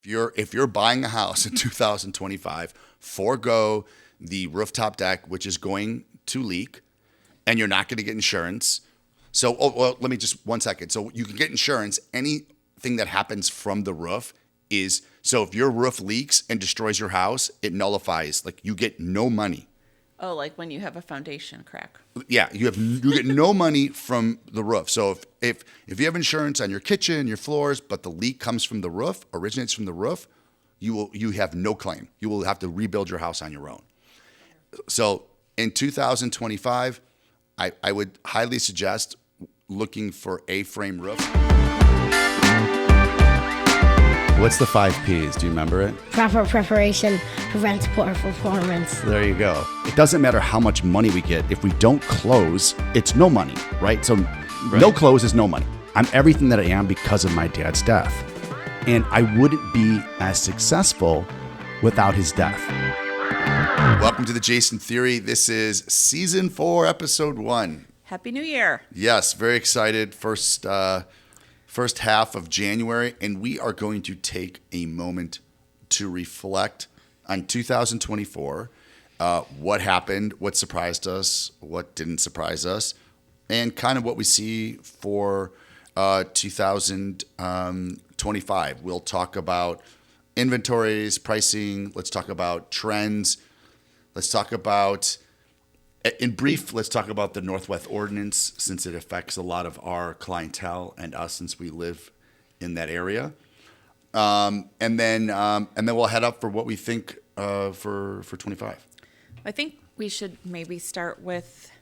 If you're buying a house in 2025, forego the rooftop deck, which is going to leak, and you're not going to get insurance. So, let me just 1 second. So you can get insurance. Anything that happens from the roof is, so if your roof leaks and destroys your house, it nullifies. Like, you get no money. Oh, like when you have a foundation crack. Yeah, you get no money from the roof. So if you have insurance on your kitchen, your floors, but the leak comes from the roof, originates from the roof, you have no claim. You will have to rebuild your house on your own. So in 2025, I would highly suggest looking for A-frame roof. What's the 5 Ps? Do you remember it? Proper preparation prevents poor performance. There you go. It doesn't matter how much money we get. If we don't close, it's no money, right? So no close is no money. I'm everything that I am because of my dad's death. And I wouldn't be as successful without his death. Welcome to the Jason Theory. This is season 4, episode 1. Happy New Year. Yes, very excited. First half of January, and we are going to take a moment to reflect on 2024, what happened, what surprised us, what didn't surprise us, and kind of what we see for 2025. We'll talk about inventories, pricing. Let's talk about trends. Let's talk about, in brief, let's talk about the Northwest Ordinance, since it affects a lot of our clientele and us, since we live in that area. And then we'll head up for what we think for 25. I think we should maybe start with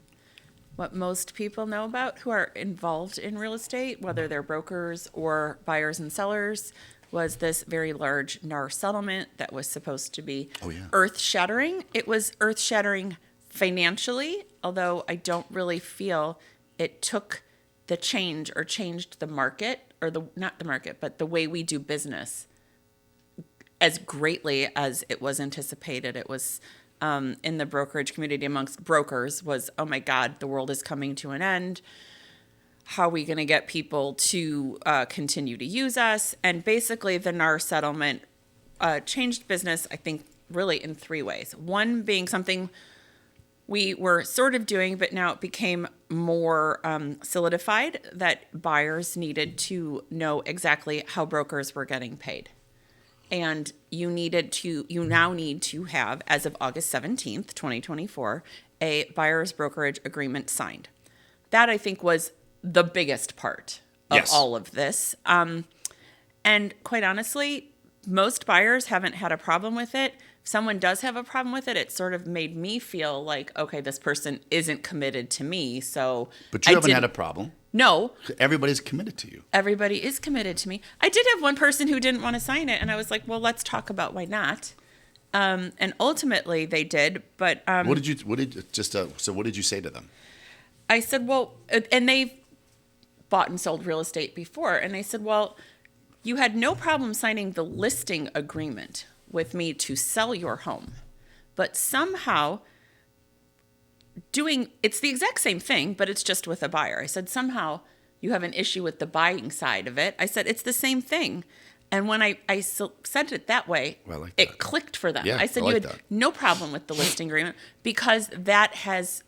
what most people know about who are involved in real estate, whether they're brokers or buyers and sellers, was this very large NAR settlement that was supposed to be earth-shattering. It was earth-shattering financially, although I don't really feel it took the change or changed the market, or not the market, but the way we do business as greatly as it was anticipated. It was in the brokerage community amongst brokers was, oh my God, the world is coming to an end. How are we going to get people to continue to use us? And basically the NAR settlement changed business, I think, really in 3 ways. One being something we were sort of doing, but now it became more solidified that buyers needed to know exactly how brokers were getting paid. And you now need to have, as of August 17th, 2024, a buyer's brokerage agreement signed. That, I think, was the biggest part of all of this. And quite honestly, most buyers haven't had a problem with it. If someone does have a problem with it, it sort of made me feel like, okay, this person isn't committed to me. So, but you haven't had a problem. No. Everybody's committed to you. Everybody is committed to me. I did have one person who didn't want to sign it, and I was like, well, let's talk about why not. And ultimately they did, but what did you say to them? I said, well, and they've bought and sold real estate before, and I said, well, you had no problem signing the listing agreement with me to sell your home, but somehow it's the exact same thing, but it's just with a buyer. I said, somehow you have an issue with the buying side of it. I said, it's the same thing. And when I said it that way, it clicked for them. I said, you had no problem with the listing agreement because that has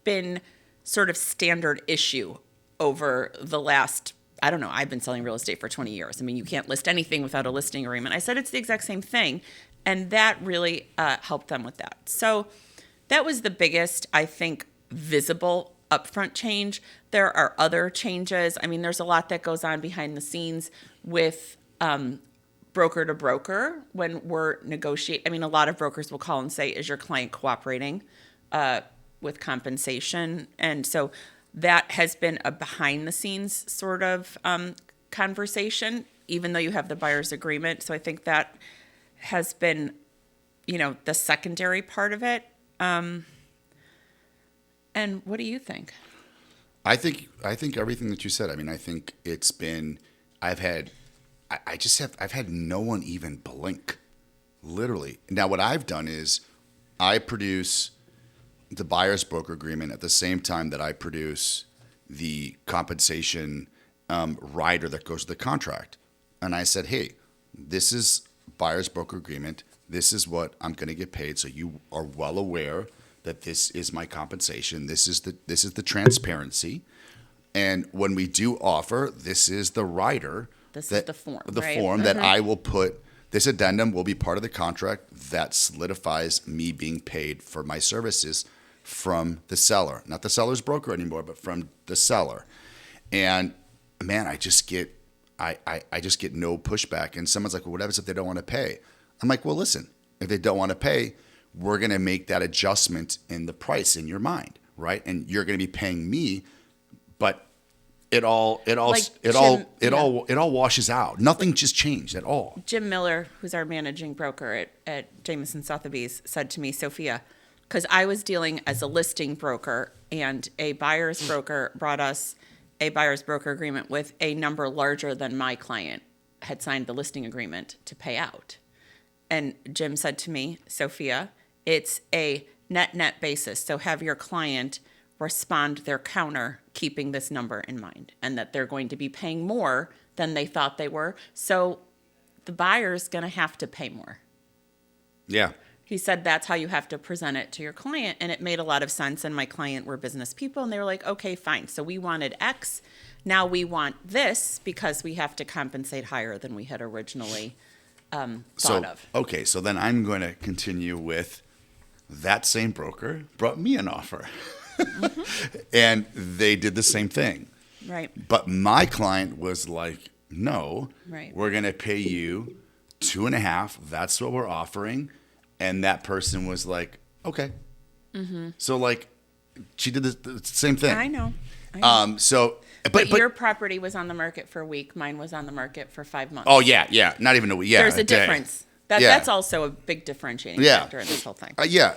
been sort of standard issue over the last, I don't know, I've been selling real estate for 20 years. I mean, you can't list anything without a listing agreement. I said, it's the exact same thing. And that really helped them with that. So that was the biggest, I think, visible upfront change. There are other changes. I mean, there's a lot that goes on behind the scenes with broker to broker when we're negotiating. I mean, a lot of brokers will call and say, is your client cooperating with compensation? And so that has been a behind the scenes sort of conversation, even though you have the buyer's agreement. So I think that has been, the secondary part of it. And what do you think? I think everything that you said. I mean, I think it's been, I've had no one even blink, literally. Now, what I've done is I produce the buyer's broker agreement at the same time that I produce the compensation rider that goes to the contract. And I said, hey, this is buyer's broker agreement. This is what I'm going to get paid. So you are well aware that this is my compensation. This is the transparency. And when we do offer, this is the rider. This is the form, The right? form that I will put. This addendum will be part of the contract that solidifies me being paid for my services from the seller, not the seller's broker anymore, but from the seller. And man, I just get no pushback. And someone's like, well, what happens if they don't want to pay? I'm like, well, listen, if they don't want to pay, we're going to make that adjustment in the price in your mind, right? And you're going to be paying me, but it all washes out. Nothing just changed at all. Jim Miller, who's our managing broker at Jameson Sotheby's, said to me, Sophia, because I was dealing as a listing broker and a buyer's broker brought us a buyer's broker agreement with a number larger than my client had signed the listing agreement to pay out. And Jim said to me, Sophia, it's a net basis. So have your client respond their counter, keeping this number in mind, and that they're going to be paying more than they thought they were. So the buyer's going to have to pay more. Yeah. He said that's how you have to present it to your client. And it made a lot of sense. And my client were business people. And they were like, okay, fine. So we wanted X. Now we want this because we have to compensate higher than we had originally thought of. Okay, so then I'm going to continue with that same broker brought me an offer. And they did the same thing. Right. But my client was like, no, Right. we're going to pay you 2.5. That's what we're offering. And that person was like, okay. So like, she did the same thing. I know. But Your property was on the market for a week. Mine was on the market for 5 months. Oh yeah, not even a week. Yeah, There's a day. difference. That's also a big differentiating factor in this whole thing. Yeah,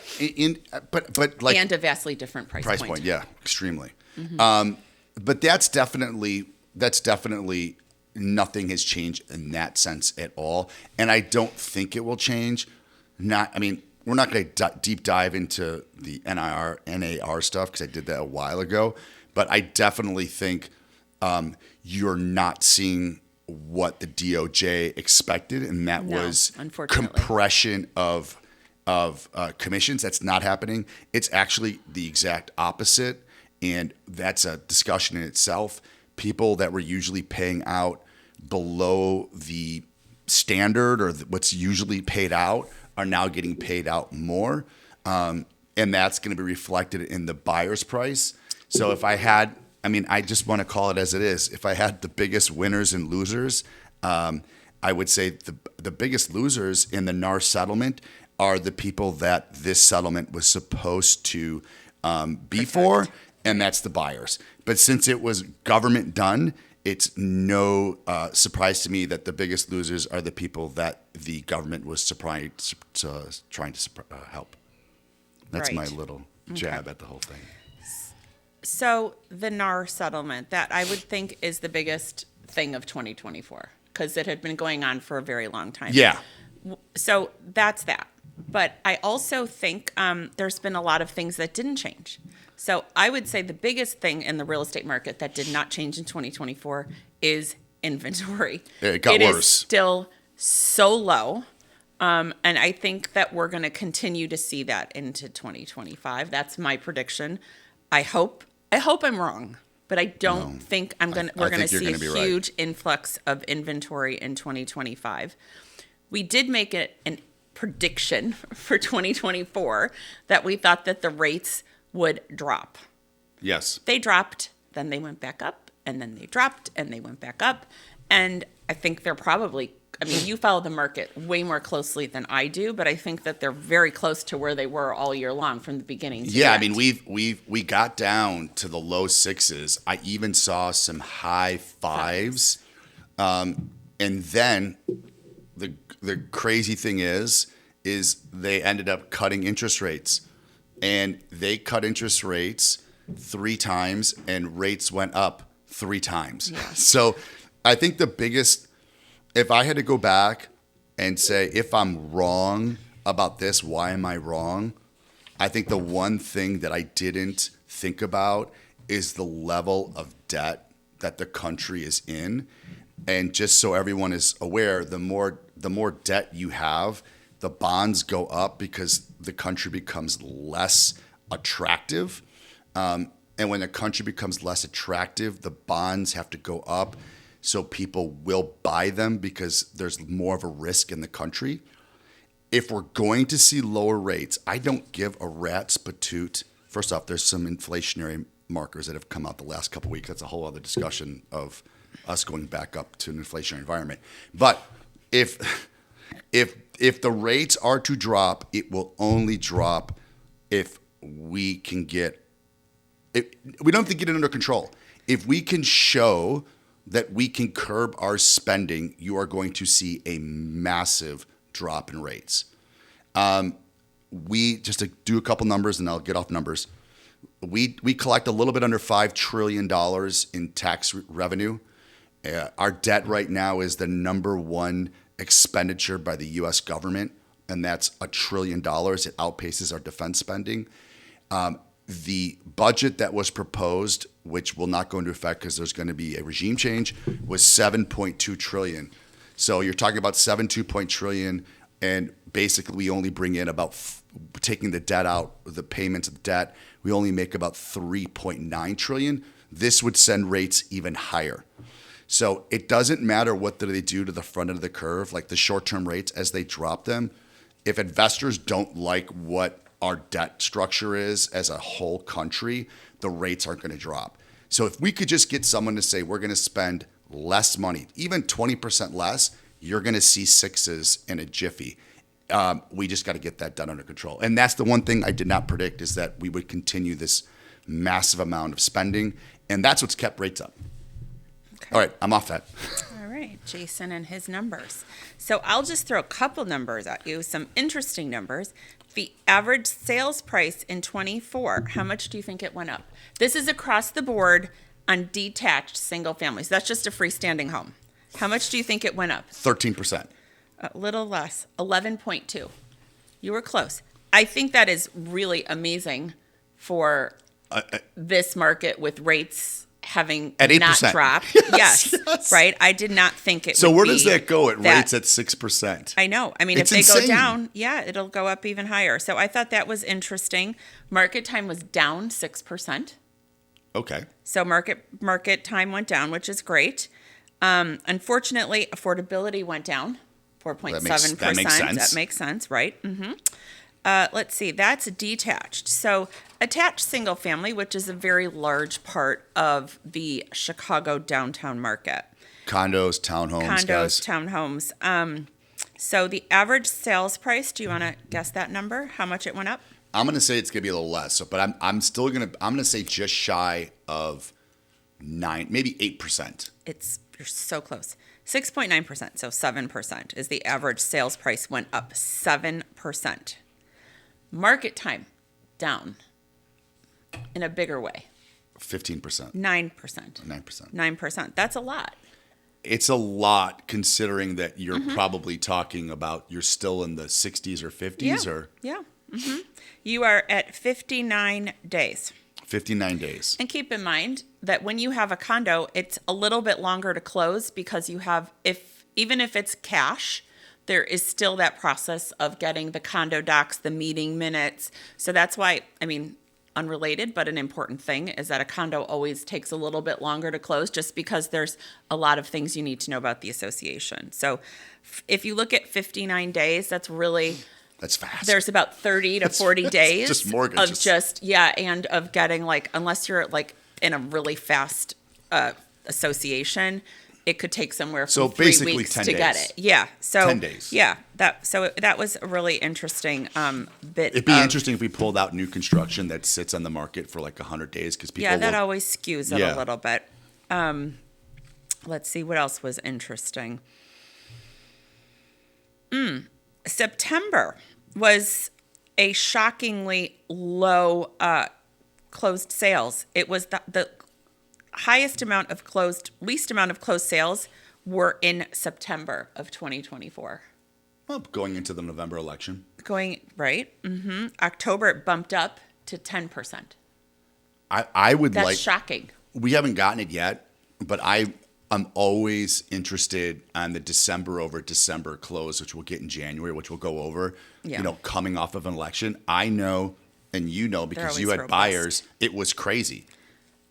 but like And a vastly different price point. Yeah, extremely. But that's definitely nothing has changed in that sense at all, and I don't think it will change. We're not going to deep dive into the NAR stuff because I did that a while ago, but I definitely think you're not seeing what the DOJ expected, and that was unfortunately. compression of commissions. That's not happening. It's actually the exact opposite, and that's a discussion in itself. People that were usually paying out below the standard or what's usually paid out are now getting paid out more, and that's going to be reflected in the buyer's price. So if I had, I just want to call it as it is. If I had the biggest winners and losers, I would say the biggest losers in the NAR settlement are the people that this settlement was supposed to be for, and that's the buyers. But since it was government done, it's no surprise to me that the biggest losers are the people that the government was trying to help. That's Right. my little jab at the whole thing. So the NAR settlement, that I would think is the biggest thing of 2024 because it had been going on for a very long time. Yeah. So that's that. But I also think there's been a lot of things that didn't change. So I would say the biggest thing in the real estate market that did not change in 2024 is inventory. It got worse. It is still so low. And I think that we're going to continue to see that into 2025. That's my prediction. I hope I'm wrong, but I don't think we're going to see a huge influx of inventory in 2025. We did make a prediction for 2024 that we thought that the rates would drop. Yes. They dropped, then they went back up, and then they dropped, and they went back up. And I think they're probably, you follow the market way more closely than I do, but I think that they're very close to where they were all year long from the beginning to the end. we got down to the low 6s. I even saw some high 5s. And then the crazy thing is they ended up cutting interest rates. And they cut interest rates 3 times, and rates went up 3 times. Yeah. So I think the biggest, if I had to go back and say, if I'm wrong about this, why am I wrong? I think the one thing that I didn't think about is the level of debt that the country is in. And just so everyone is aware, the more more debt you have, the bonds go up because the country becomes less attractive. And when the country becomes less attractive, the bonds have to go up. So people will buy them because there's more of a risk in the country. If we're going to see lower rates, I don't give a rat's patoot. First off, there's some inflationary markers that have come out the last couple of weeks. That's a whole other discussion of us going back up to an inflationary environment. But if the rates are to drop, it will only drop if we can get it. We don't have to get it under control. If we can show that we can curb our spending, you are going to see a massive drop in rates. We just to do a couple numbers, and I'll get off numbers. We collect a little bit under $5 trillion in tax revenue. Our debt right now is the number one expenditure by the U.S. government, and that's $1 trillion. It outpaces our defense spending. The budget that was proposed, which will not go into effect because there's going to be a regime change, was $7.2 trillion. So you're talking about $7.2 trillion, and basically we only bring in about taking the debt out, the payments of the debt, we only make about $3.9 trillion. This would send rates even higher. So it doesn't matter what they do to the front end of the curve, like the short-term rates as they drop them. If investors don't like what our debt structure is as a whole country, the rates aren't going to drop. So if we could just get someone to say we're going to spend less money, even 20% less, you're going to see sixes in a jiffy. We just got to get that done under control. And that's the one thing I did not predict, is that we would continue this massive amount of spending. And that's what's kept rates up. Okay. All right, I'm off that. All right, Jason and his numbers. So I'll just throw a couple numbers at you, some interesting numbers. The average sales price in 24, how much do you think it went up? This is across the board on detached single families. That's just a freestanding home. How much do you think it went up? 13%. A little less, 11.2. You were close. I think that is really amazing for this market with rates having at 8%. Not dropped. Yes, right. I did not think it. So would where be does that go at that, rates at 6%? I know. I mean, it's if they insane. go down, yeah, it'll go up even higher. So I thought that was interesting. Market time was down 6%. Okay. So market time went down, which is great. Unfortunately, affordability went down 4.7%. That makes sense. That makes sense, right? Mm-hmm. Let's see. That's detached. So attached single family, which is a very large part of the Chicago downtown market. Condos, townhomes. So the average sales price, do you want to guess that number? How much it went up? I'm going to say it's going to be a little less. So, but I'm going to say just shy of 9, maybe 8%. You're so close. 6.9%, so 7% is the average sales price went up 7%. Market time down in a bigger way. 15%. 9%. 9%. That's a lot. It's a lot considering that you're probably talking about you're still in the 60s or 50s or Yeah. Mm-hmm. You are at 59 days. 59 days. And keep in mind that when you have a condo, it's a little bit longer to close because you have, even if it's cash, there is still that process of getting the condo docs, the meeting minutes. So that's why, I mean, unrelated, but an important thing is that a condo always takes a little bit longer to close just because there's a lot of things you need to know about the association. So if you look at 59 days, that's fast. There's about 30 to 40 days just mortgages. And of getting unless you're in a really fast association, it could take somewhere from 3 weeks 10 to days. get it. Yeah. So 10 days. Yeah. That was a really interesting bit. It'd be interesting if we pulled out new construction that sits on the market for 100 days because people. Yeah, that always skews it a little bit. Let's see what else was interesting. September was a shockingly low closed sales. It was the least amount of closed sales were in September of 2024. Well, going into the November election. Right. Mm-hmm. October it bumped up to 10%. I would That's shocking. We haven't gotten it yet, but I I'm always interested on the December over December close, which we'll get in January, which we'll go over, Yeah. you know, coming off of an election. I know, and you know, because you always had robust. buyers, it was crazy.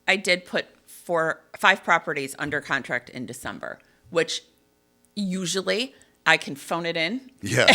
I did put 5 properties under contract in December, which usually I can phone it in Yeah.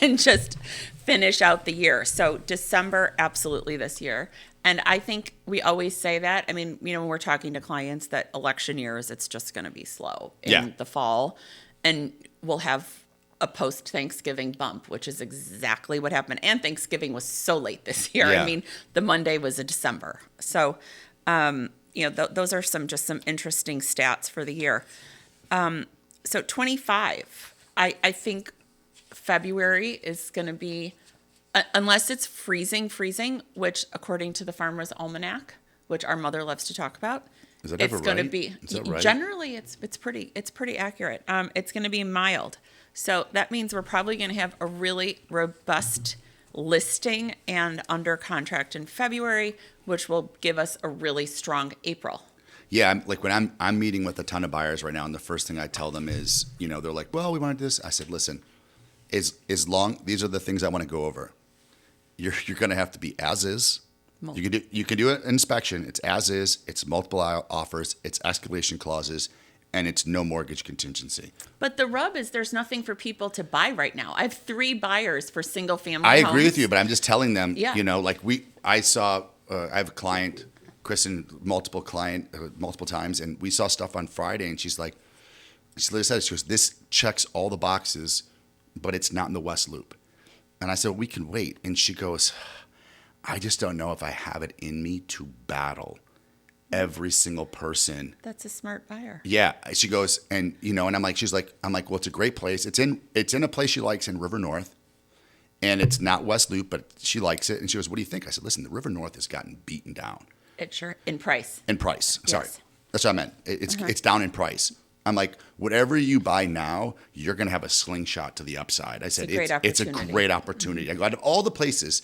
and just finish out the year. So December, absolutely this year. And I think we always say that. I mean, you know, when we're talking to clients that election years, it's just going to be slow in the fall. And we'll have a post-Thanksgiving bump, which is exactly what happened. And Thanksgiving was so late this year. Yeah. I mean, the Monday was a December. So, you know, those are some interesting stats for the year. So 25, I think February is going to be, unless it's freezing, which according to the Farmer's Almanac, which our mother loves to talk about, Is that it's ever going to right? be Is that right? generally it's pretty accurate. It's going to be mild, so that means we're probably going to have a really robust listing and under contract in February, which will give us a really strong April. Yeah, like when I'm meeting with a ton of buyers right now, and the first thing I tell them is, you know, they're like, "Well, we wanted this." I said, "Listen, as long these are the things I want to go over. You're going to have to be as is. You can do an inspection. It's as is. It's multiple offers. It's escalation clauses, and it's no mortgage contingency." But the rub is there's nothing for people to buy right now. I have 3 buyers for single family I homes. agree with you, but I'm just telling them, Yeah. you know, like I saw, I have a client, Kristen, multiple times, and we saw stuff on Friday, and she literally said, she goes, "This checks all the boxes, but it's not in the West Loop." And I said, "We can wait." And she goes, "I just don't know if I have it in me to battle every single person." That's a smart buyer. Yeah, she goes, and you know, and I'm like, well, it's a great place. It's in a place she likes in River North, and it's not West Loop, but she likes it. And she goes, "What do you think?" I said, "Listen, the River North has gotten beaten down It sure in price. in price. Sorry, Yes. that's what I meant. It's down in price." I'm like, whatever you buy now, you're going to have a slingshot to the upside. I said, it's a great opportunity. I go, out of all the places,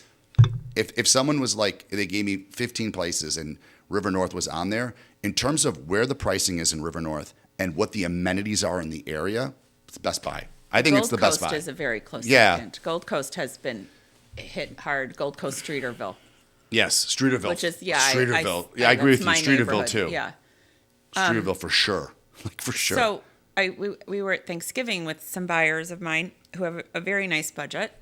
if someone was like, they gave me 15 places and River North was on there, in terms of where the pricing is in River North and what the amenities are in the area, it's the best buy. I think it's the best buy. Gold Coast is a very close Yeah. second. Gold Coast has been hit hard. Gold Coast Streeterville. Yes, Streeterville. Which is, Streeterville. I agree with you. that's my Streeterville neighborhood. too. Yeah. Streeterville for sure. Like for sure. So we were at Thanksgiving with some buyers of mine who have a very nice budget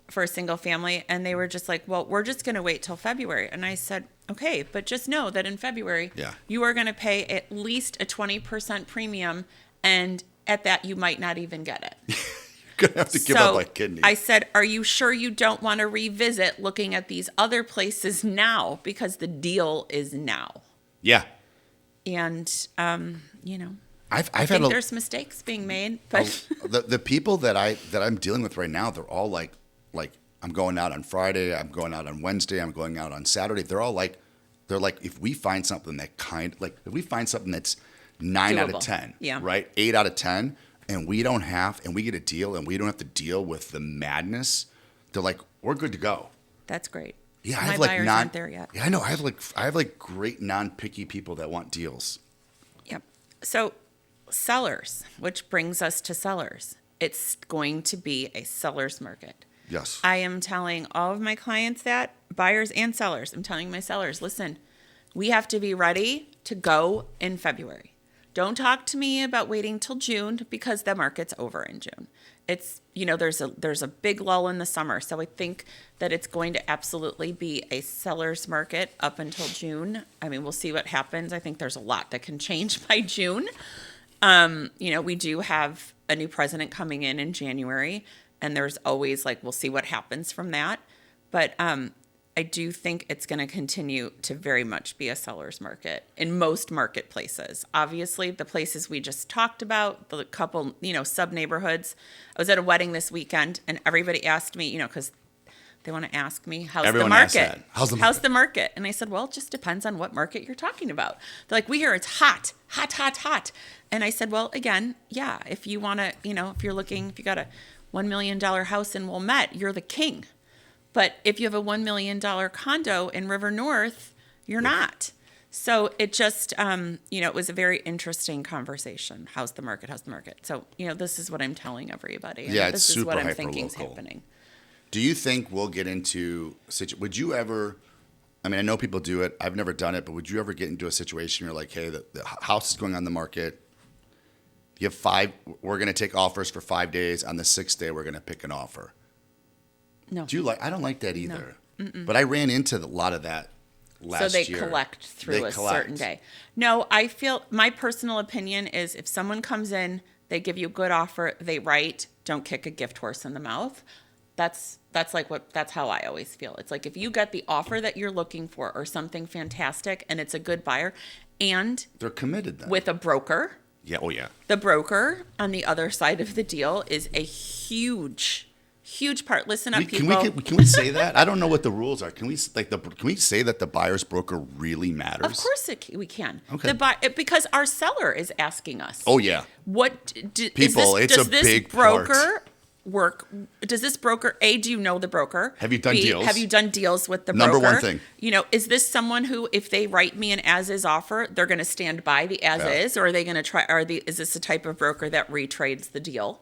for a single family, and they were just like, "Well, we're just going to wait till February." And I said, "Okay, but just know that in February, you are going to pay at least a 20% premium, and at that, you might not even get it." You're going to have to give up like kidney. I said, "Are you sure you don't want to revisit looking at these other places now? Because the deal is now." Yeah. And, you know, I think there's mistakes being made, but the people that I'm dealing with right now, they're all like I'm going out on Friday, I'm going out on Wednesday, I'm going out on Saturday. They're like, if we find something if we find something that's 9 out of Doable. 10, Yeah. right, 8 out of 10, and we get a deal, and we don't have to deal with the madness, they're like, we're good to go. that's great. Yeah, I My have like buyers aren't there yet. Yeah, I know. I have like great non-picky people that want deals. Yep. So sellers, which brings us to sellers. It's going to be a seller's market. Yes. I am telling all of my clients that, buyers and sellers, I'm telling my sellers, listen, we have to be ready to go in February. Don't talk to me about waiting till June because the market's over in June. It's, you know, there's a big lull in the summer. So I think that it's going to absolutely be a seller's market up until June. I mean, we'll see what happens. I think there's a lot that can change by June. You know, we do have a new president coming in January, and there's always like, we'll see what happens from that. But I do think it's going to continue to very much be a seller's market in most marketplaces. Obviously, the places we just talked about, the couple, you know, sub-neighborhoods. I was at a wedding this weekend, and everybody asked me, you know, because they want to ask me, how's Everyone the asks market? that. How's the market? And I said, well, it just depends on what market you're talking about. They're like, we hear it's hot. And I said, well, again, yeah, if you want to, you know, if you got a $1 million house in Wilmette, you're the king. But if you have a $1 million condo in River North, you're not. So it just, it was a very interesting conversation. How's the market? How's the market? So, this is what I'm telling everybody. Yeah, it's this is super what I'm hyper thinking is local. happening. Do you think we'll get into would you ever, I mean, I know people do it. I've never done it, but would you ever get into a situation where you're like, hey, the house is going on the market. You have we're going to take offers for 5 days. On the 6th day, we're going to pick an offer. No. I don't like that either. But I ran into a lot of that last year. So they collect through a certain day. No, I feel my personal opinion is if someone comes in, they give you a good offer, they write, don't kick a gift horse in the mouth. That's how I always feel. It's like if you get the offer that you're looking for or something fantastic and it's a good buyer and they're committed then. With a broker. Yeah, oh yeah. The broker on the other side of the deal is a huge part. Listen up, people. Can we say that? I don't know what the rules are. Can we say that the buyer's broker really matters? Of course we can. Okay. Because our seller is asking us. Oh yeah. What people? Does this broker work? Does this broker? Do you know the broker? Have you done deals? Have you done deals with the broker? Number one thing. Is this someone who, if they write me an as-is offer, they're going to stand by the as-is, or are they going to try? Is this the type of broker that retrades the deal?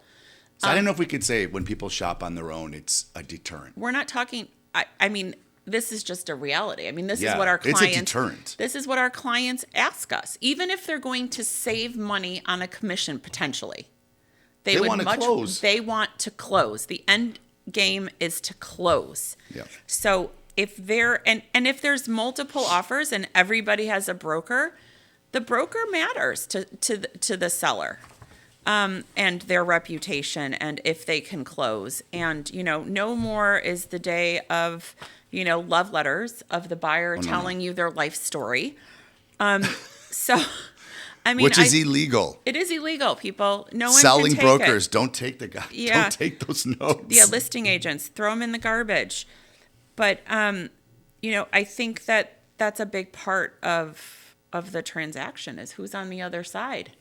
So I don't know if we could say when people shop on their own, it's a deterrent. We're not talking. I mean, this is just a reality. I mean, this is what our clients. It's a deterrent. This is what our clients ask us. Even if they're going to save money on a commission potentially, they want to close. They want to close. The end game is to close. Yeah. So if if there's multiple offers and everybody has a broker, the broker matters to the seller. And their reputation and if they can close. And, no more is the day of, love letters of the buyer telling you their life story. So, I mean, which is illegal. It is illegal, people. No one Selling can take brokers, it. don't take the guy. Yeah. Don't take those notes. Yeah, listing agents, throw them in the garbage. But, I think that that's a big part of the transaction is who's on the other side.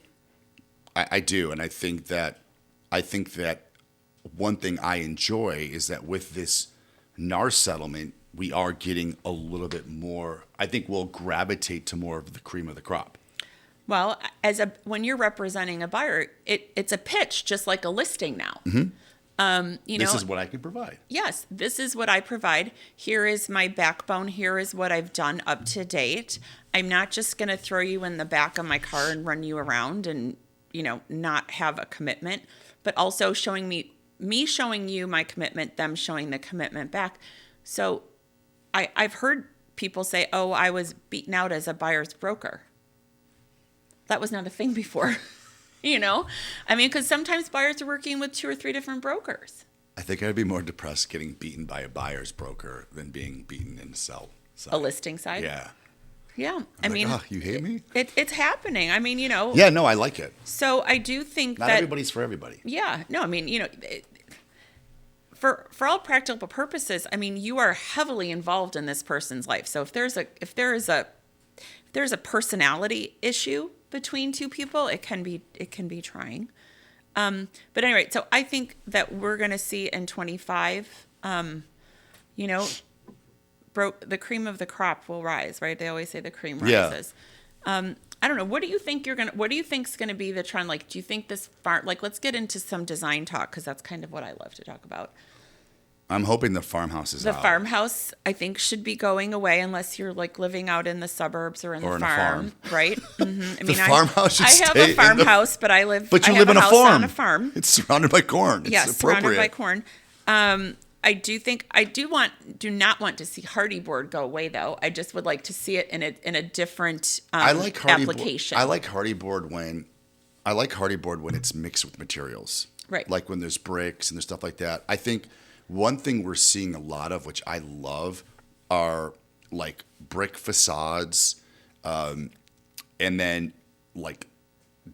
I do, and I think that one thing I enjoy is that with this NAR settlement, we are getting a little bit more. I think we'll gravitate to more of the cream of the crop. Well, when you're representing a buyer, it's a pitch, just like a listing now. Mm-hmm. This is what I can provide. Yes, this is what I provide. Here is my backbone. Here is what I've done up to date. I'm not just going to throw you in the back of my car and run you around and not have a commitment, but also showing me showing you my commitment, them showing the commitment back. So I've heard people say, oh, I was beaten out as a buyer's broker. That was not a thing before, I mean, because sometimes buyers are working with 2 or 3 different brokers. I think I'd be more depressed getting beaten by a buyer's broker than being beaten in the sell side. A listing side? Yeah. Yeah, I mean, you hate me? It's happening. I mean, Yeah, no, I like it. So I do think Not everybody's for everybody. Yeah, no, I mean, for all practical purposes, I mean, you are heavily involved in this person's life. So if there's a personality issue between two people, it can be trying. But anyway, so I think that we're going to see in 25, the cream of the crop will rise, right? They always say the cream rises. Yeah. I don't know. What do you think what do you think's going to be the trend? Like, do you think this let's get into some design talk, because that's kind of what I love to talk about. I'm hoping the farmhouse is out. The farmhouse, I think, should be going away unless you're like living out in the suburbs or in the farm, right? Mm-hmm. I mean, farmhouse should I have a farmhouse, but I live. But you I live have in a house farm. On a farm. It's surrounded by corn. It's yes, appropriate. Surrounded by corn. I do not want to see hardy board go away, though. I just would like to see it in a different application. I like hardy board when it's mixed with materials. Right. Like when there's bricks and there's stuff like that. I think one thing we're seeing a lot of, which I love, are like brick facades, and then like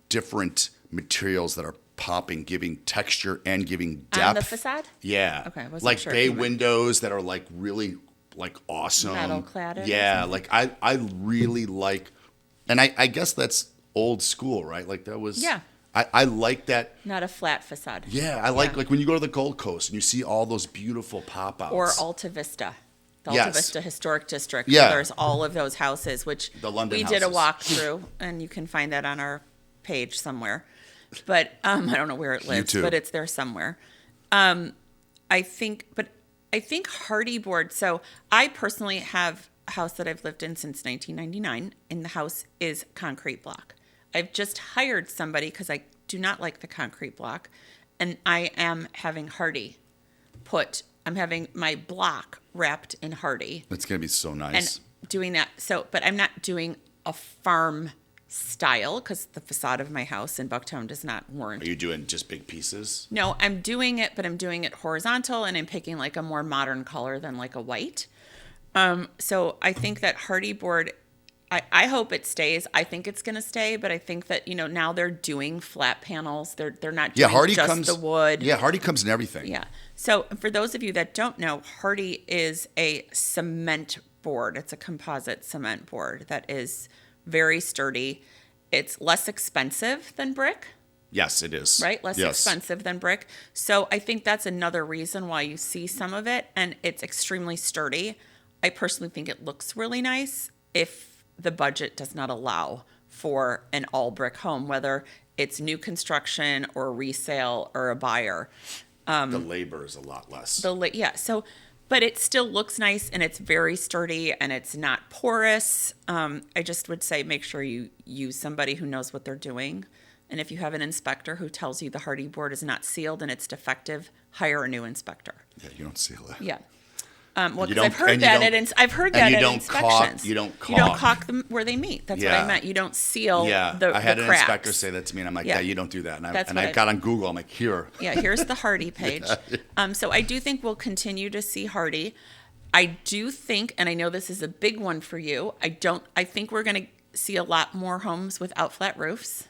different materials that are popping, giving texture and giving depth. On the facade? Yeah. Okay. Like sure bay windows that are like really like awesome. Metal cladded. Yeah. Like I really like, and I guess that's old school, right? Like that was. Yeah. I like that. Not a flat facade. Yeah, I like when you go to the Gold Coast and you see all those beautiful pop-outs. Or Alta Vista. the Yes. Alta Vista Historic District. Yeah. There's all of those houses, which The London we did a houses. walkthrough, and you can find that on our page somewhere. But I don't know where it lives, YouTube. but it's there somewhere. I think hardy board. So I personally have a house that I've lived in since 1999, and the house is concrete block. I've just hired somebody because I do not like the concrete block, and I am having hardy I'm having my block wrapped in hardy It's going to be so nice. and doing that. So, but I'm not doing a farm style because the facade of my house in Bucktown does not warrant. Are you doing just big pieces? No, I'm doing it, but I'm doing it horizontal, and I'm picking like a more modern color than like a white. So I think that hardy board, I hope it stays. I think it's going to stay, but I think that, now they're doing flat panels. They're not doing Hardy just comes the wood. Yeah, Hardy comes in everything. Yeah. So for those of you that don't know, hardy is a cement board. It's a composite cement board that is very sturdy. It's less expensive than brick. Yes, it is. Right? Less expensive than brick. So I think that's another reason why you see some of it, and it's extremely sturdy. I personally think it looks really nice if the budget does not allow for an all brick home, whether it's new construction or resale or a buyer. The labor is a lot less. But it still looks nice, and it's very sturdy, and it's not porous. I just would say make sure you use somebody who knows what they're doing. And if you have an inspector who tells you the hardy board is not sealed and it's defective, hire a new inspector. Yeah, you don't seal it. Yeah. Well, You because don't- and you don't- I've heard that you at don't inspections. you don't You don't caulk. caulk them where they meet. That's what Yeah. I meant. You don't seal Yeah, the I had the an cracks. inspector say that to me, and I'm like, Yeah. yeah, you don't do that. And That's I what I- got on Google. I'm like, here. Yeah, here's the hardy page. So I do think we'll continue to see hardy. I do think, and I know this is a big one for you, I think we're going to see a lot more homes without flat roofs.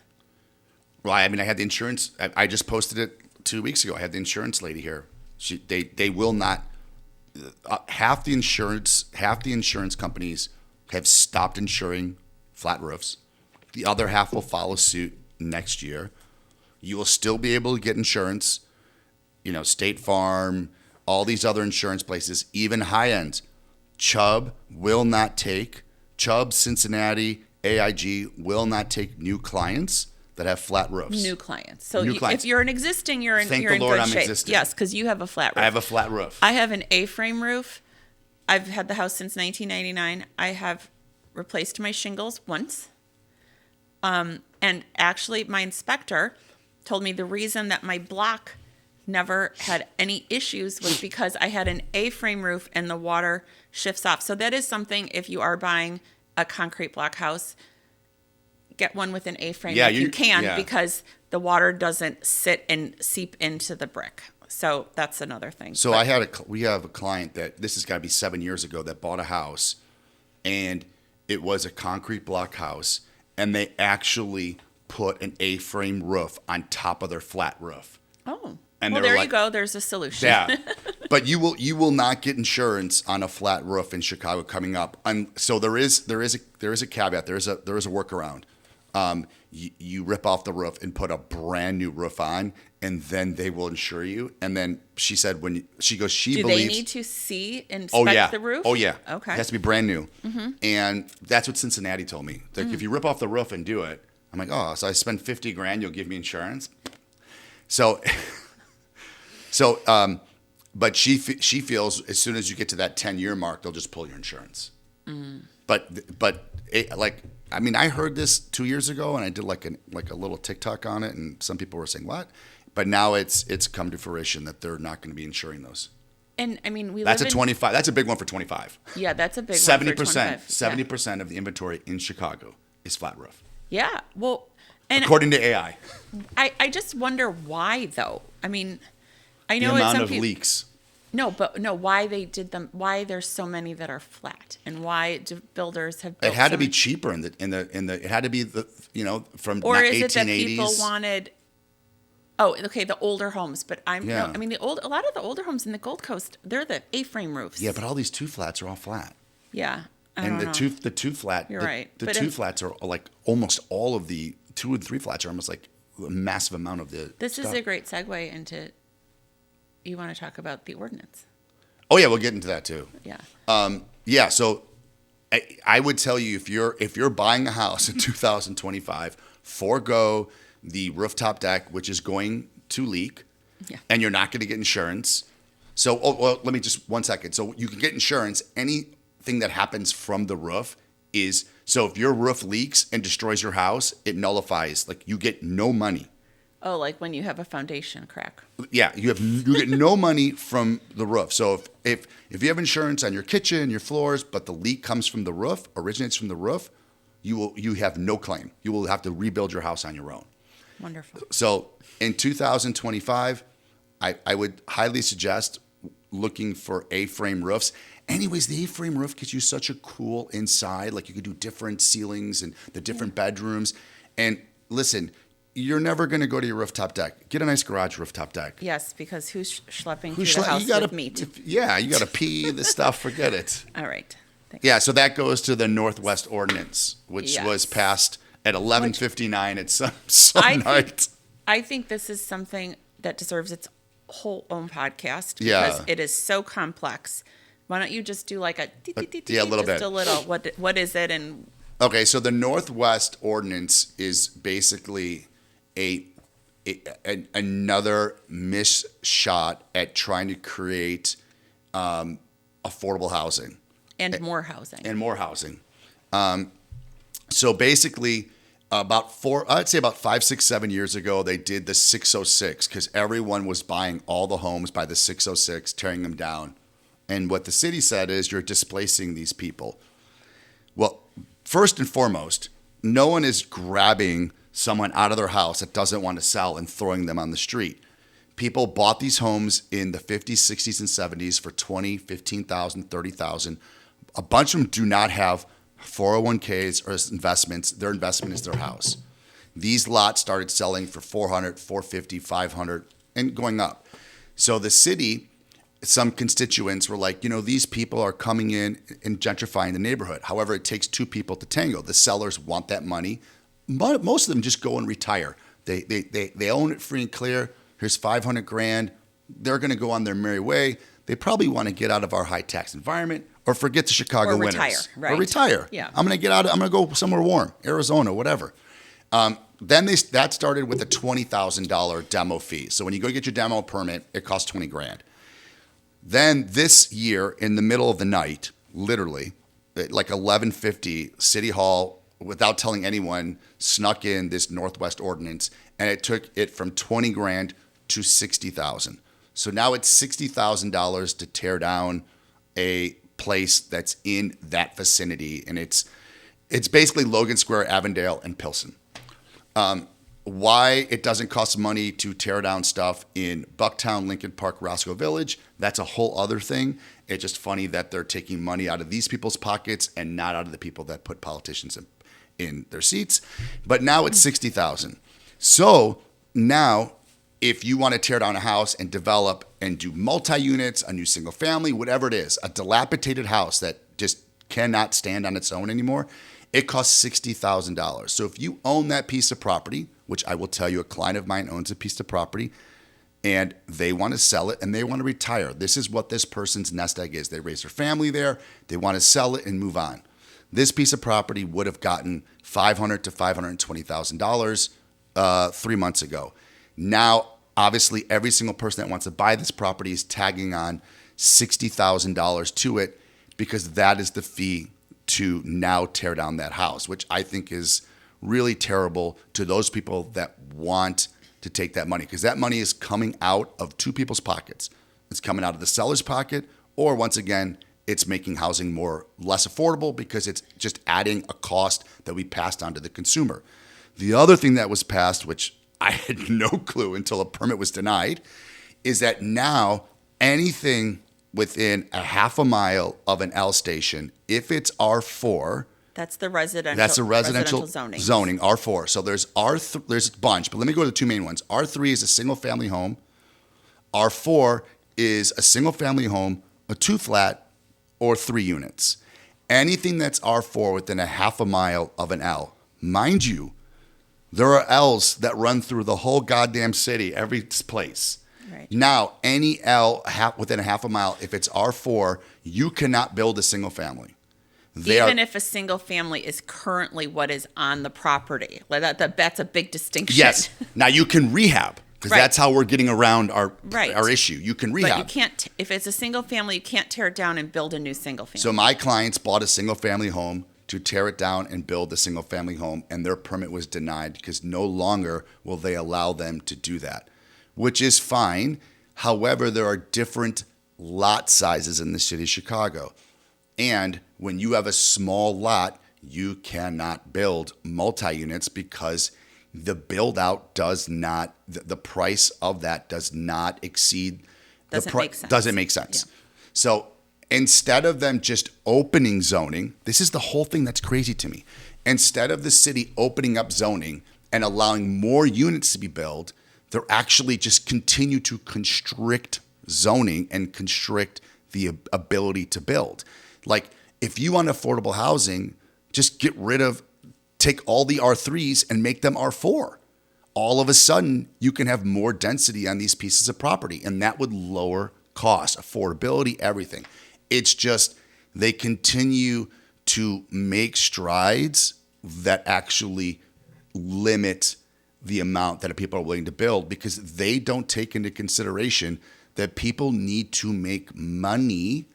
Well, I mean, I had the insurance. I just posted it 2 weeks ago. I had the insurance lady here. They will not. Half the insurance companies have stopped insuring flat roofs. The other half will follow suit next year. You will still be able to get insurance. State Farm, all these other insurance places, even high end. Chubb, Cincinnati, AIG will not take new clients that have flat roofs. New clients. So New clients. if you're an existing, you're in, Thank you're the in Lord good I'm shape. existing. Yes, because you have a flat roof. I have a flat roof. I have an A-frame roof. I've had the house since 1999. I have replaced my shingles once. And actually, my inspector told me the reason that my block never had any issues was because I had an A-frame roof and the water shifts off. So that is something, if you are buying a concrete block house, get one with an A-frame if you can, because the water doesn't sit and seep into the brick. So that's another thing. So we have a client that this has got to be 7 years ago that bought a house, and it was a concrete block house, and they actually put an A-frame roof on top of their flat roof. Oh, And well, they were there like- you go. There's a solution. Yeah, but you will not get insurance on a flat roof in Chicago coming up. So there is a caveat. There is a workaround. You rip off the roof and put a brand new roof on, and then they will insure you. And then she said Do believes. they need to inspect the roof? Oh yeah. Okay. It has to be brand new. Mm-hmm. And that's what Cincinnati told me. Like, if you rip off the roof and do it, I'm like, oh, so I spend $50,000, you'll give me insurance. So, but she feels as soon as you get to that 10-year mark, they'll just pull your insurance. But I heard this 2 years ago, and I did like a little TikTok on it, and some people were saying what, but now it's come to fruition that they're not going to be insuring those. And I mean, That's a 25. That's a big one for 25. Yeah, that's a big one. 70%. 70%. 70% of the inventory in Chicago is flat roof, Yeah. Well, and according to AI. I just wonder why though. I mean, I The know it's amount some of people. leaks. No, why they did them? Why there's so many that are flat, and why builders have built It had so to be many- cheaper in the. It had to be from Or not is it that 1880s. people wanted? Oh, okay, the older homes, but Yeah. I mean, a lot of the older homes in the Gold Coast, they're the A-frame roofs. Yeah, but all these two flats are all flat. Yeah, I And don't the know. two flat. You're the, right. The But two if- flats are like almost all of the 2 and 3 flats are almost like a massive amount of the. This stuff. is a great segue into. You want to talk about the ordinance? Oh yeah, we'll get into that too. Yeah. Yeah, so I would tell you if you're buying a house in 2025, forego the rooftop deck, which is going to leak, Yeah. and you're not going to get insurance. So, well, let me just 1 second. So you can get insurance. Anything that happens from the roof is so if your roof leaks and destroys your house, it nullifies. Like you get no money. Oh, like when you have a foundation crack. Yeah, you get no money from the roof. So if you have insurance on your kitchen, your floors, but the leak comes from the roof, originates from the roof, you have no claim. You will have to rebuild your house on your own. Wonderful. So in 2025, I would highly suggest looking for A-frame roofs. Anyways, the A-frame roof gives you such a cool inside. Like you could do different ceilings and the different bedrooms. And listen, you're never going to go to your rooftop deck. Get a nice garage rooftop deck. Yes, because who's schlepping through the house with meat? You got to pee the stuff. Forget it. All right. Thanks. Yeah, so that goes to the Northwest Ordinance, which Yes. was passed at 11:59 at some I night. I think this is something that deserves its whole own podcast Yeah. because it is so complex. Why don't you just do like a yeah, a little just bit. a little what is it and Okay, so the Northwest Ordinance is basically another miss shot at trying to create affordable housing and more housing. and more housing. So basically, I'd say about 5, 6, 7 years ago, they did the 606 because everyone was buying all the homes by the 606, tearing them down. And what the city said is you're displacing these people. Well, first and foremost, no one is grabbing someone out of their house that doesn't want to sell and throwing them on the street. People bought these homes in the 50s, 60s, and 70s for $20,000, $15,000, $30,000. A bunch of them do not have 401ks or investments. Their investment is their house. These lots started selling for $400, $450, $500, and going up. So the city, some constituents were like, these people are coming in and gentrifying the neighborhood. However, it takes two people to tango. The sellers want that money. Most of them just go and retire. They own it free and clear. Here's $500,000. They're going to go on their merry way. They probably want to get out of our high tax environment or forget the Chicago Or winters. retire, right. Or retire. Yeah. I'm going to get out. I'm going to go somewhere warm, Arizona, whatever. Then that started with a $20,000 demo fee. So when you go get your demo permit, it costs $20,000. Then this year, in the middle of the night, literally, at like 11:50, City Hall, without telling anyone, snuck in this Northwest Ordinance, and it took it from $20,000 to $60,000. So now it's $60,000 to tear down a place that's in that vicinity, and it's basically Logan Square, Avondale, and Pilsen. Why it doesn't cost money to tear down stuff in Bucktown, Lincoln Park, Roscoe Village, that's a whole other thing. It's just funny that they're taking money out of these people's pockets and not out of the people that put politicians in their seats. But now it's $60,000. So now if you want to tear down a house and develop and do multi-units, a new single family, whatever it is, a dilapidated house that just cannot stand on its own anymore, it costs $60,000. So if you own that piece of property, which I will tell you a client of mine owns a piece of property, and they want to sell it and they want to retire. This is what this person's nest egg is. They raise their family there. They want to sell it and move on. This piece of property would have gotten $500,000 to $520,000 3 months ago. Now, obviously, every single person that wants to buy this property is tagging on $60,000 to it because that is the fee to now tear down that house, which I think is really terrible to those people that want to take that money because that money is coming out of two people's pockets. It's coming out of the seller's pocket, or once again, it's making housing less affordable because it's just adding a cost that we passed on to the consumer. The other thing that was passed, which I had no clue until a permit was denied, is that now anything within a half a mile of an L station, if it's R4, That's the residential. that's a residential zoning. R4. So there's there's a bunch, but let me go to the two main ones. R3 is a single family home. R4 is a single family home, a 2-flat, or 3 units. Anything that's R4 within a half a mile of an L, mind you, there are L's that run through the whole goddamn city, every place. Right. Now, any within a half a mile, if it's R4, you cannot build a single family. Even if a single family is currently what is on the property. That's a big distinction. Yes. Now you can rehab because Right. that's how we're getting around our Right. issue. You can rehab. But you can't, if it's a single family, you can't tear it down and build a new single family. So my clients bought a single family home to tear it down and build a single family home, and their permit was denied because no longer will they allow them to do that, which is fine. However, there are different lot sizes in the city of Chicago. And when you have a small lot, you cannot build multi-units because the build out does not, the price of that does not exceed the Doesn't make sense. Doesn't make sense. Yeah. So instead of them just opening zoning, this is the whole thing that's crazy to me. Instead of the city opening up zoning and allowing more units to be built, they're actually just continue to constrict zoning and constrict the ability to build. Like if you want affordable housing, just take all the R3s and make them R4. All of a sudden, you can have more density on these pieces of property, and that would lower cost, affordability, everything. It's just they continue to make strides that actually limit the amount that people are willing to build because they don't take into consideration that people need to make money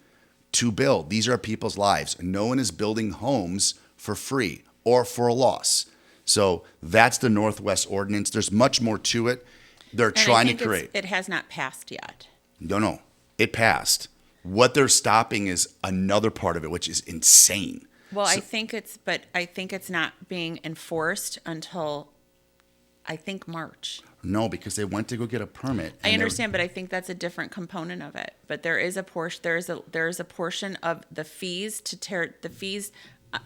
to build. These are people's lives. No one is building homes for free or for a loss. So that's the Northwest Ordinance. There's much more to it. They're And trying I to think create. it has not passed yet. No, it passed. What they're stopping is another part of it, which is insane. Well, I think it's not being enforced until I think March. No, because they went to go get a permit. I understand, but I think that's a different component of it. But there is a portion. There is a portion of the fees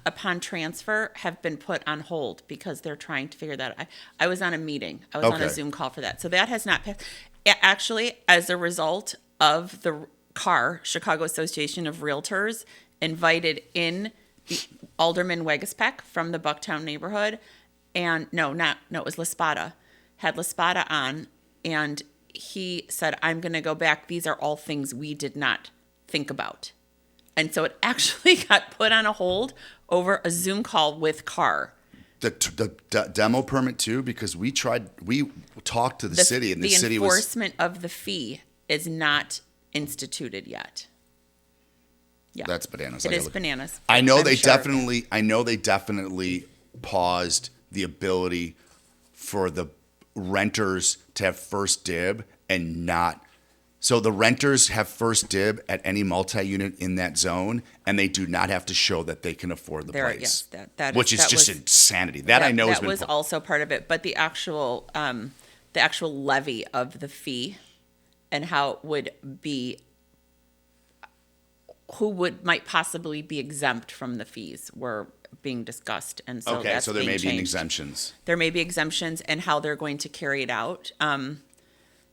upon transfer have been put on hold because they're trying to figure that out. I was on a meeting. I was on a Okay. Zoom call for that. So that has not passed. Actually, as a result of the Chicago Association of Realtors invited in the Alderman Wegespeck from the Bucktown neighborhood. And it was LaSpada. Had LaSpada on, and he said, I'm going to go back. These are all things we did not think about. And so it actually got put on a hold over a Zoom call with Carr. The demo permit too, because we talked to the city, and the city was. The enforcement of the fee is not instituted yet. Yeah. That's bananas. It is bananas. I know I'm they sure. definitely paused the ability for the renters to have first dib and not. So the renters have first dib at any multi-unit in that zone, and they do not have to show that they can afford the place. Yes, which is just insanity. That I know has that been. was also part of it, but the actual levy of the fee and how it would be, might possibly be exempt from the fees were being discussed, and so Okay, that's so there being may be changed. exemptions. There may be exemptions, and how they're going to carry it out.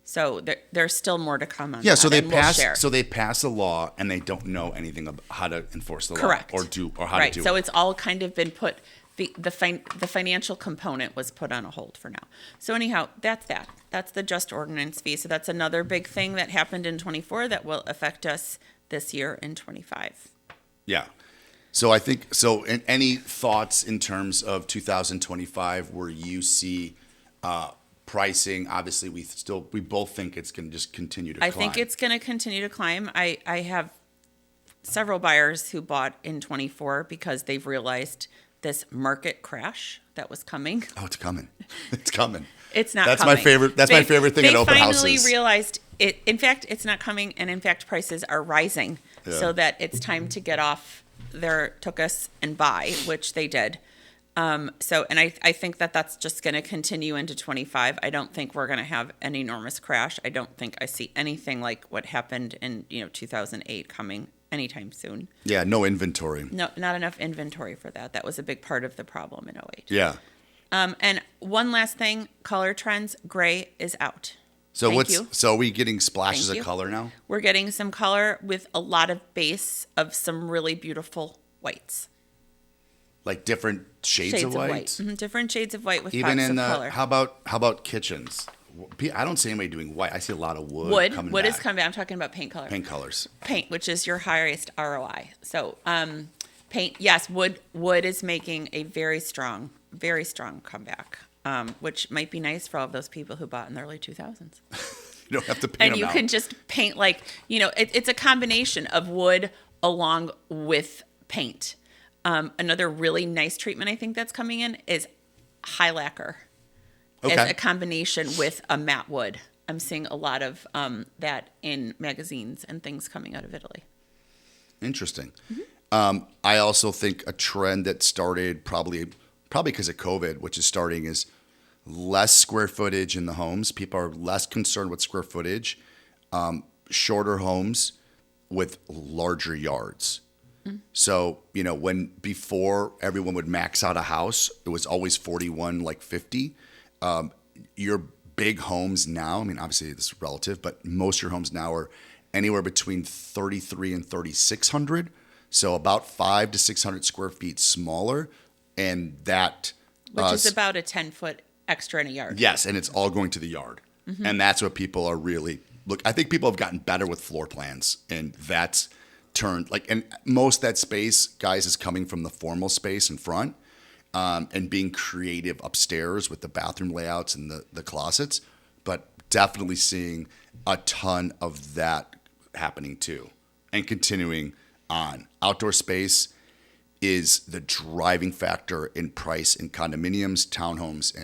So there's still more to come on. Yeah, that, so they and we'll pass. share. So they pass a law, and they don't know anything about how to enforce the Correct. law or how right. to do So it. it's all kind of been put. The financial component was put on a hold for now. So anyhow, that's that. That's the just ordinance fee. So that's another big thing that happened in 24 that will affect us this year in 25. Yeah. So I think so. Any thoughts in terms of 2025 where you see pricing? Obviously, we both think it's going to just continue to climb. I think it's going to continue to climb. I have several buyers who bought in 24 because they've realized this market crash that was coming. Oh, it's coming. It's coming. It's not That's coming. my favorite. That's my favorite thing at open houses. They finally realized it. In fact, it's not coming, and in fact, prices are rising, so that it's time to get off their tuchus and buy, which they did. And I think that's just going to continue into 25. I don't think we're going to have an enormous crash. I don't think I see anything like what happened in 2008 coming anytime soon. Yeah, no inventory. No, not enough inventory for that. That was a big part of the problem in 08. Yeah. And one last thing, color trends, gray is out. So Thank you. So are we getting splashes Thank of you. color now? We're getting some color with a lot of base of some really beautiful whites. Like different shades of white? Mhm, different shades of white with Even pops in of color. how about kitchens? I don't see anybody doing white. I see a lot of wood. Wood. Coming Wood back. is coming back. I'm talking about paint color. Paint colors. Paint, which is your highest ROI. So paint, yes, wood is making a very strong comeback, which might be nice for all of those people who bought in the early 2000s. You don't have to paint And them you out. can just paint it's a combination of wood along with paint. Another really nice treatment I think that's coming in is high lacquer. Okay. As a combination with a matte wood. I'm seeing a lot of that in magazines and things coming out of Italy. Interesting. Mm-hmm. I also think a trend that started probably because of COVID, which is starting, is less square footage in the homes. People are less concerned with square footage, shorter homes with larger yards. So, when before everyone would max out a house, it was always 41, like 50. Your big homes now, I mean, obviously this is relative, but most of your homes now are anywhere between 33 and 3,600. So about 500 to 600 square feet smaller. And that... Which is about a 10-foot extra in a yard. Yes, and it's all going to the yard. Mm-hmm. And that's what people are really... Look, I think people have gotten better with floor plans, and that's turned... And most of that space, guys, is coming from the formal space in front. And being creative upstairs with the bathroom layouts and the closets, but definitely seeing a ton of that happening too, and continuing on. Outdoor space is the driving factor in price in condominiums, townhomes,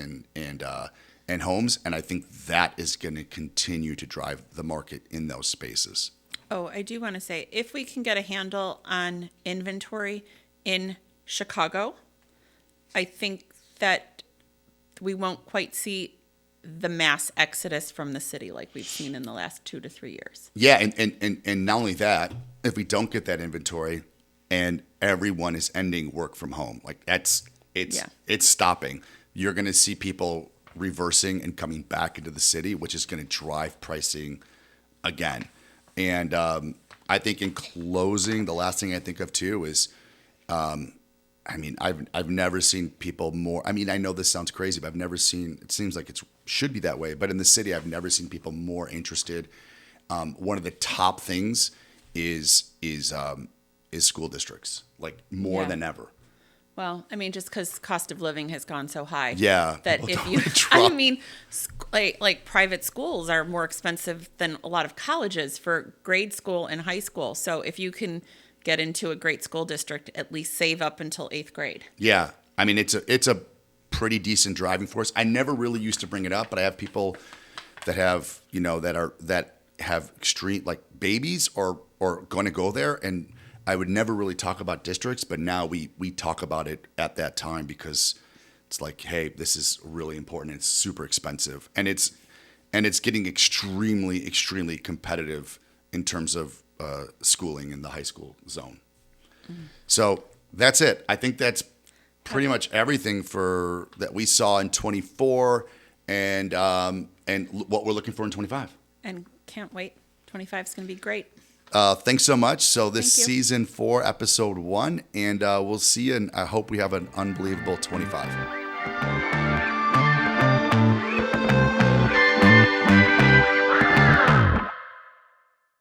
and homes, and I think that is going to continue to drive the market in those spaces. Oh, I do want to say, if we can get a handle on inventory in Chicago, I think that we won't quite see the mass exodus from the city like we've seen in the last 2 to 3 years. Yeah, and not only that, if we don't get that inventory and everyone is ending work from home, it's stopping. You're going to see people reversing and coming back into the city, which is going to drive pricing again. And I think in closing, the last thing I think of too is I've never seen people more. I mean, I know this sounds crazy, but I've never seen. It seems like it should be that way, but in the city, I've never seen people more interested. One of the top things is school districts, like more than ever. Well, I mean, just because cost of living has gone so high. Yeah. That if you, I mean, like private schools are more expensive than a lot of colleges for grade school and high school. So if you can get into a great school district, at least save up until 8th grade. Yeah. I mean, it's a pretty decent driving force. I never really used to bring it up, but I have people that have, that have extreme, like babies or going to go there. And I would never really talk about districts, but now we talk about it at that time because it's like, hey, this is really important. It's super expensive. And it's getting extremely, extremely competitive in terms of schooling in the high school zone. Mm-hmm. So that's it. I think that's pretty much everything that we saw in 24 and what we're looking for in 25. And can't wait. 25 is going to be great. Thanks so much. So this Thank you. season 4, episode 1, and we'll see you. And I hope we have an unbelievable 25.